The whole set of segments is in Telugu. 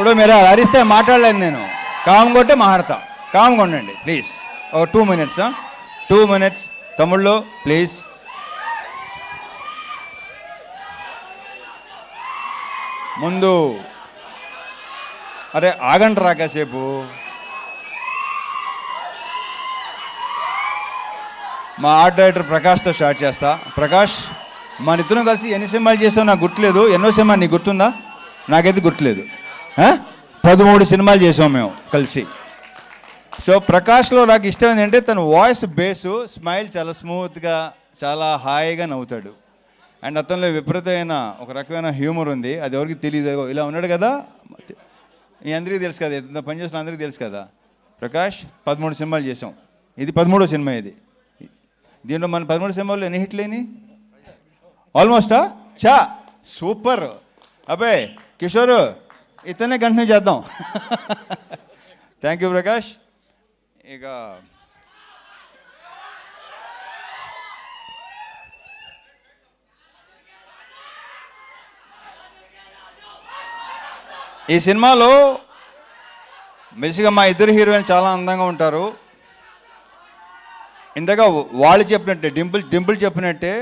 ఇప్పుడు మీరు అరిస్తే మాట్లాడలేను నేను. కామ్ కొట్టే మాట్లాడతా. కామ్గా ఉండండి ప్లీజ్. ఓ 2 minutes. 2 minutes తమ్ముళ్ళు ప్లీజ్. ముందు అరే ఆగండి రా కాసేపు. మా ఆర్ట్ డైరెక్టర్ ప్రకాష్తో స్టార్ట్ చేస్తా. ప్రకాష్, మన ఇద్దరం కలిసి ఎన్ని సినిమాలు చేసావు నాకు గుర్తులేదు. ఎన్నో సినిమా నీకు గుర్తుందా? నాకైతే గుర్తులేదు. 13 సినిమాలు చేసాం మేము కలిసి. సో ప్రకాష్లో నాకు ఇష్టం ఏంటంటే తన వాయిస్ బేసు, స్మైల్ చాలా స్మూత్గా, చాలా హాయిగా నవ్వుతాడు. అండ్ అతనిలో విపరీతమైన ఒక రకమైన హ్యూమర్ ఉంది. అది ఎవరికి తెలియదు. ఇలా ఉన్నాడు కదా, ఈ అందరికీ తెలుసు కదా, ఎంత పనిచేస్తున్న అందరికీ తెలుసు కదా. ప్రకాష్ 13 సినిమాలు చేసాం. ఇది 13వ సినిమా. ఇది దీంట్లో మన 13 సినిమాల్లో ఎన్ని హిట్లు అయినాయి? ఆల్మోస్టా చా సూపర్. అబ్బే కిషోర్, ఇతనే కంటిన్యూ చేద్దాం. Thank you Prakash. ఇక ఈ సినిమాలో బేసిక్గా మా ఇద్దరు హీరోయిన్ చాలా అందంగా ఉంటారు. ఇంతగా వాళ్ళు చెప్పినట్టే, డింపుల్ చెప్పినట్టే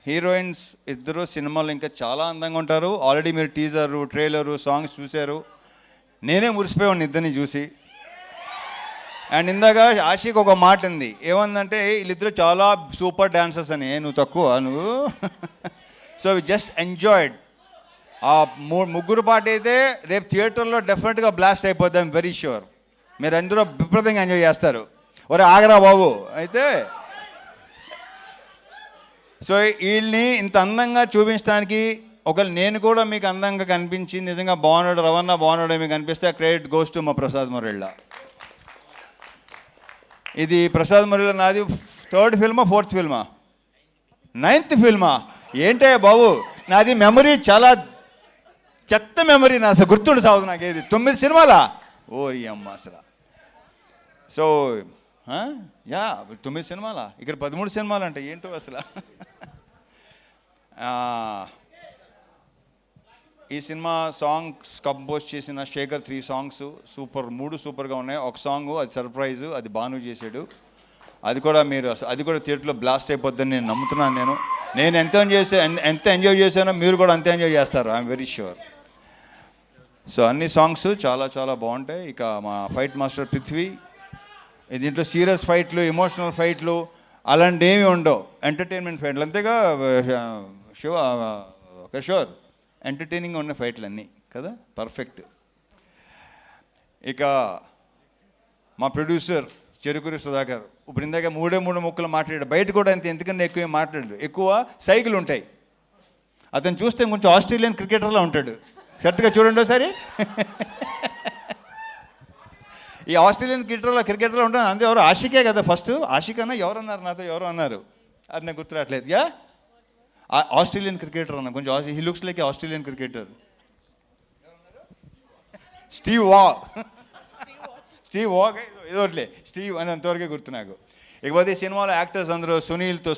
హీరోయిన్స్ ఇద్దరు సినిమాలో ఇంకా చాలా అందంగా ఉంటారు. ఆల్రెడీ మీరు టీజరు, ట్రైలరు, సాంగ్స్ చూశారు. నేనే మురిసిపోయాను ఇద్దరిని చూసి. అండ్ ఇందాక ఆషిక్ ఒక మాట ఉంది, ఏమందంటే వీళ్ళిద్దరు చాలా సూపర్ డాన్సర్స్ అని. నువ్వు తక్కువ నువ్వు. So we just enjoyed. ఆ ముగ్గురు పాట అయితే రేపు థియేటర్లో డెఫినెట్గా బ్లాస్ట్ అయిపోద్ది. I'm very sure. మీరు అందరూ విపరీతంగా ఎంజాయ్ చేస్తారు. ఒరే ఆగరా బాబు. అయితే సో వీళ్ళని ఇంత అందంగా చూపించడానికి ఒకవేళ నేను కూడా మీకు అందంగా కనిపించి నిజంగా బాగున్నాడు, రవణ బాగున్నాడు మీకు అనిపిస్తే ఆ క్రెడిట్ గోస్ టు మా ప్రసాద్ మురళి. ఇది ప్రసాద్ మురళి నాది 3rd ఫిల్మా 4th ఫిల్మా 9th ఫిల్మా ఏంటే బాబు. నాది మెమరీ చాలా చెత్త మెమరీ. నా అసలు గుర్తుండి సాగుదు నాకు. ఏది 9 సినిమాలా? ఓరి అమ్మ అసలు. సో యా 9 సినిమాలా, ఇక్కడ 13 సినిమాలు అంటే ఏంటో అసలు. ఈ సినిమా సాంగ్స్ కంపోజ్ చేసిన శేఖర్ 3 సాంగ్స్ సూపర్, 3 సూపర్గా ఉన్నాయి. ఒక సాంగ్ అది సర్ప్రైజు, అది బాను చేశాడు. అది కూడా మీరు అది కూడా థియేటర్లో బ్లాస్ట్ అయిపోద్దని నేను నమ్ముతున్నాను. నేను ఎంత ఎంజాయ్ చేశానో మీరు కూడా అంతే ఎంజాయ్ చేస్తారు. I'm very sure. సో అన్ని సాంగ్స్ చాలా చాలా బాగుంటాయి. ఇక మా ఫైట్ మాస్టర్ పృథ్వీ, దీంట్లో సీరియస్ ఫైట్లు, ఎమోషనల్ ఫైట్లు అలాంటి ఏమి ఉండవు. ఎంటర్టైన్మెంట్ ఫైట్లు అంతేగా కిషోర్. ఎంటర్టైనింగ్గా ఉన్న ఫైట్లు అన్నీ కదా, పర్ఫెక్ట్. ఇక మా ప్రొడ్యూసర్ చెరుకూరి సుధాకర్ ఇప్పుడు ఇందాక 3 ముక్కలు మాట్లాడాడు. బయట కూడా ఎందుకన్నా ఎక్కువ మాట్లాడాడు. ఎక్కువ సైకిల్ ఉంటాయి. అతను చూస్తే కొంచెం ఆస్ట్రేలియన్ క్రికెటర్లా ఉంటాడు. కరెక్ట్గా చూడండి ఒకసారి. ఈ ఆస్ట్రేలియన్ క్రికెటర్లో ఉంటాడు. అంతే. ఎవరు? ఆషికే కదా ఫస్ట్. ఆషిక్ అన్న ఎవరన్నారు నాతో, ఎవరు అన్నారు, అది నాకు గుర్తు రావట్లేదు. ఆస్ట్రేలియన్ క్రికెటర్ అన్న, కొంచెం he looks like Australian cricketer. Steve Waugh ఏదోట్లే, స్టీవ్ అని అంతవరకే గుర్తు నాకు. ఇకపోతే ఈ సినిమాలో యాక్టర్స్ అందరూ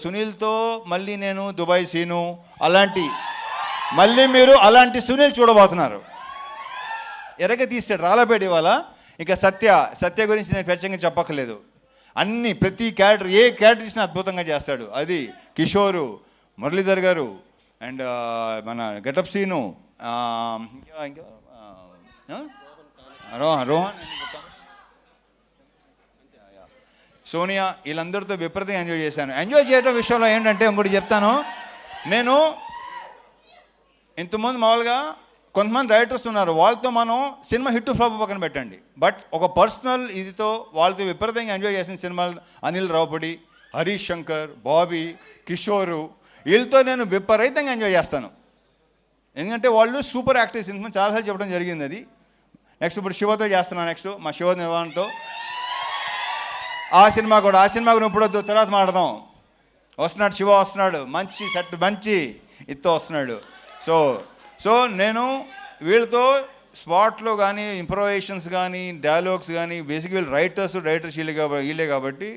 సునీల్తో మళ్ళీ నేను దుబాయ్ సీను అలాంటి, మళ్ళీ మీరు అలాంటి సునీల్ చూడబోతున్నారు. ఎరగ తీస్తాడు రాళ్ళపేట ఇవాళ. ఇక సత్య గురించి నేను ప్రత్యేకంగా చెప్పక్కర్లేదు. ప్రతి క్యారెక్టర్, ఏ క్యారెక్టర్ ఇచ్చినా అద్భుతంగా చేస్తాడు. అది కిషోరు, మురళీధర్ గారు అండ్ మన గెటప్ సీను, రోహన్, సోనియా, వీళ్ళందరితో విపరీతంగా ఎంజాయ్ చేశాను. ఎంజాయ్ చేయడం విషయంలో ఏంటంటే ఇంకోటి చెప్తాను. నేను ఇంతకుముందు మామూలుగా కొంతమంది డైరెక్టర్స్ ఉన్నారు, వాళ్ళతో మనం సినిమా హిట్ ఫ్లాప్ పక్కన పెట్టండి. బట్ ఒక పర్సనల్ ఇదితో వాళ్ళతో విపరీతంగా ఎంజాయ్ చేసిన సినిమాలు అనిల్ రావుపూడి, హరీష్ శంకర్, బాబీ, కిషోరు, వీళ్ళతో నేను విపరీతంగా ఎంజాయ్ చేస్తాను. ఎందుకంటే వాళ్ళు సూపర్ యాక్టర్స్. ఇంతకుముందు చాలాసార్లు చెప్పడం జరిగింది అది. నెక్స్ట్ ఇప్పుడు శివతో చేస్తున్నాను. నెక్స్ట్ మా శివ నిర్వహణతో ఆ సినిమా కూడా ఇప్పుడు తర్వాత మాట్లాడదాం. వస్తున్నాడు శివ, వస్తున్నాడు మంచి సెట్, మంచి ఇత్తో వస్తున్నాడు. సో నేను వీళ్ళతో స్పాట్లో కానీ ఇంప్రొవైజేషన్స్ కానీ డైలాగ్స్ కానీ బేసిక్ వీళ్ళు రైటర్స్ వీళ్ళే కాబట్టి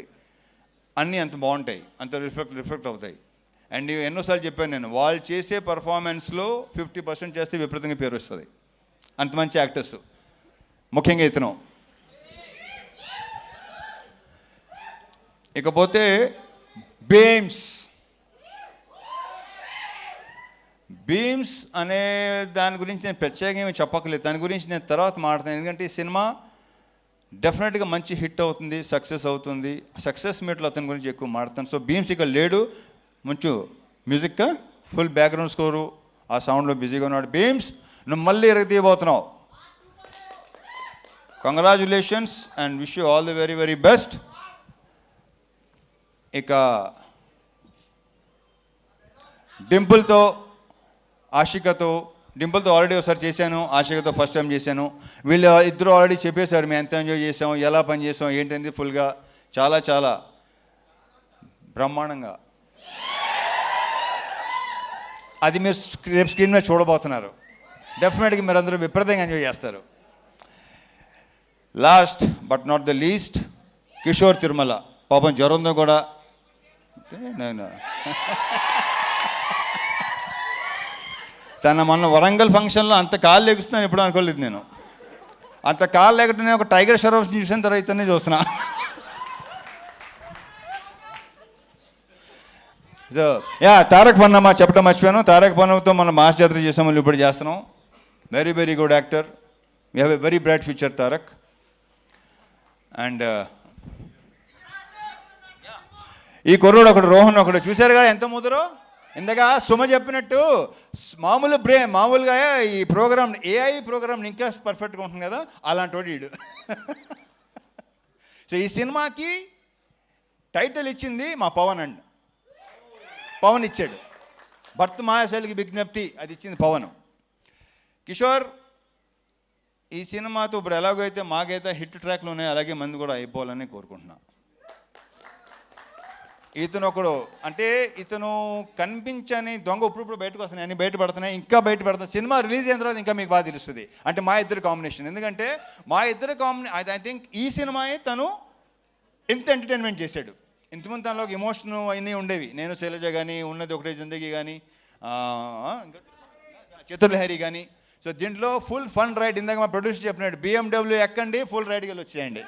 అన్నీ అంత బాగుంటాయి, అంత రిఫ్లెక్ట్ అవుతాయి. అండ్ ఎన్నోసార్లు చెప్పాను నేను, వాళ్ళు చేసే పర్ఫార్మెన్స్లో 50% చేస్తే విపరీతంగా పేరు వస్తుంది. అంత మంచి యాక్టర్స్. ముఖ్యంగా ఇతను. ఇకపోతే బీమ్స్ అనే దాని గురించి నేను ప్రత్యేకంగా ఏమీ చెప్పక్కర్లేదు, దాని గురించి నేను తర్వాత మాట్లాడతాను. ఎందుకంటే ఈ సినిమా డెఫినెట్గా మంచి హిట్ అవుతుంది, సక్సెస్ అవుతుంది. సక్సెస్ మీట్లో అతని గురించి ఎక్కువ మాట్లాడతాను. సో బీమ్స్ ఇక్కడ లేడు, మంచి మ్యూజిక్ ఫుల్ బ్యాక్గ్రౌండ్ స్కోరు ఆ సౌండ్లో బిజీగా ఉన్నాడు. బీమ్స్ నువ్వు మళ్ళీ ఎరగతీయబోతున్నావు. Congratulations and wish you all the very very best. ఇక డింపుల్తో ఆల్రెడీ ఒకసారి చేశాను, ఆషికతో ఫస్ట్ టైం చేశాను. వీళ్ళు ఇద్దరు ఆల్రెడీ చెప్పేశారు మేము ఎంత ఎంజాయ్ చేసాం, ఎలా పని చేసాం ఏంటంటే ఫుల్గా చాలా చాలా బ్రహ్మాండంగా. అది మీరు రేపు స్క్రీన్ మీద చూడబోతున్నారు. డెఫినెట్గా మీరు అందరూ విపరీతంగా ఎంజాయ్ చేస్తారు. Last but not the least Kishore Tirumala. పాపం జ్వరంతో కూడా నేను తన మొన్న వరంగల్ ఫంక్షన్లో అంత కాళ్ళు లెగుస్తున్నాను ఎప్పుడు అనుకోలేదు నేను. అంత కాళ్ళు లేకుంటే ఒక టైగర్ షరఫ్ చూసిన తర్వాత ఇతనే చూస్తున్నా. సో తారక్ పన్నమ్మ చెప్పడం మర్చిపోయాను. తారక్ పన్నమ్మతో మనం మాస్ జాతర చేసాం, మళ్ళీ ఇప్పుడు చేస్తున్నాం. Very very good actor. We have a very bright future Tarak. And ఈ కుర్రోడు ఒకడు రోహన్ ఒకడు చూశారు కదా ఎంత ముదరో. ఇందాక సుమ చెప్పినట్టు మామూలుగా ఈ ప్రోగ్రామ్ ఏఐ ప్రోగ్రామ్ ఇంకా పర్ఫెక్ట్గా ఉంటుంది కదా, అలాంటి వాడు వీడు. సో ఈ సినిమాకి టైటిల్ ఇచ్చింది మా పవన్ ఇచ్చాడు. భర్త మాయాశైలికి విజ్ఞప్తి అది ఇచ్చింది పవన్. కిషోర్ ఈ సినిమాతో ఇప్పుడు ఎలాగైతే మాకైతే హిట్ ట్రాక్లు ఉన్నాయి అలాగే మంది కూడా అయిపోవాలని కోరుకుంటున్నా. ఇతను కనిపించని దొంగ ఇప్పుడు బయటకు వస్తున్నాయి, అన్ని బయటపడుతున్నాయి, ఇంకా బయటపడుతున్నాయి. సినిమా రిలీజ్ అయిన తర్వాత ఇంకా మీకు బాగా తెలుస్తుంది. అంటే మా ఇద్దరు కాంబినేషన్, ఎందుకంటే మా ఇద్దరు ఐ థింక్ ఈ సినిమాయే తను ఎంత ఎంటర్టైన్మెంట్ చేశాడు. ఇంతమంది తనలో ఒక ఎమోషన్ అన్నీ ఉండేవి. నేను శైలజ కానీ, ఉన్నది ఒకటే జిందగీ కానీ, చతుర్లహరి కానీ. సో దీంట్లో ఫుల్ ఫన్ రైడ్. ఇందాక మా ప్రొడ్యూసర్ చెప్పినాడు BMW ఎక్కండి ఫుల్ రైడ్కి వెళ్ళి వచ్చేయండి.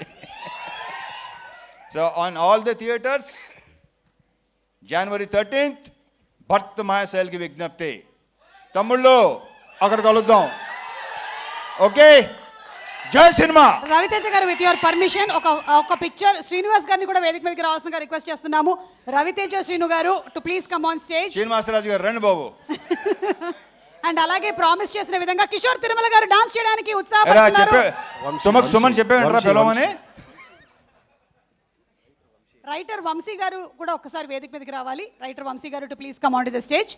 So on all the theatres January 13th భర్త మాయాశైలికి విజ్ఞప్తి. తమ్ముళ్ళు అక్కడ కలుద్దాం. ఓకే, జై సినిమా. రవితేజ గారు విత్ యువర్ పర్మిషన్ ఒక పిక్చర్ శ్రీనివాస్ గారిని కూడా వేదిక మీదకి రావాల్సిందిగా రిక్వెస్ట్ చేస్తున్నాము. రవితేజ శ్రీను గారు to please come on stage. Srinivasaraju గారు రండి బాబు. అండ్ అలాగే ప్రామిస్ చేసిన విధంగా కిషోర్ తిరుమల గారు డాన్స్ చేయడానికి ఉత్సాహపడుతున్నారు. సుమన్ చెప్పేమంటారా పిలవమని. రైటర్ వంశీ గారు కూడా ఒక్కసారి వేదిక మీదకి రావాలి. రైటర్ వంశీ గారు to please come on to the stage.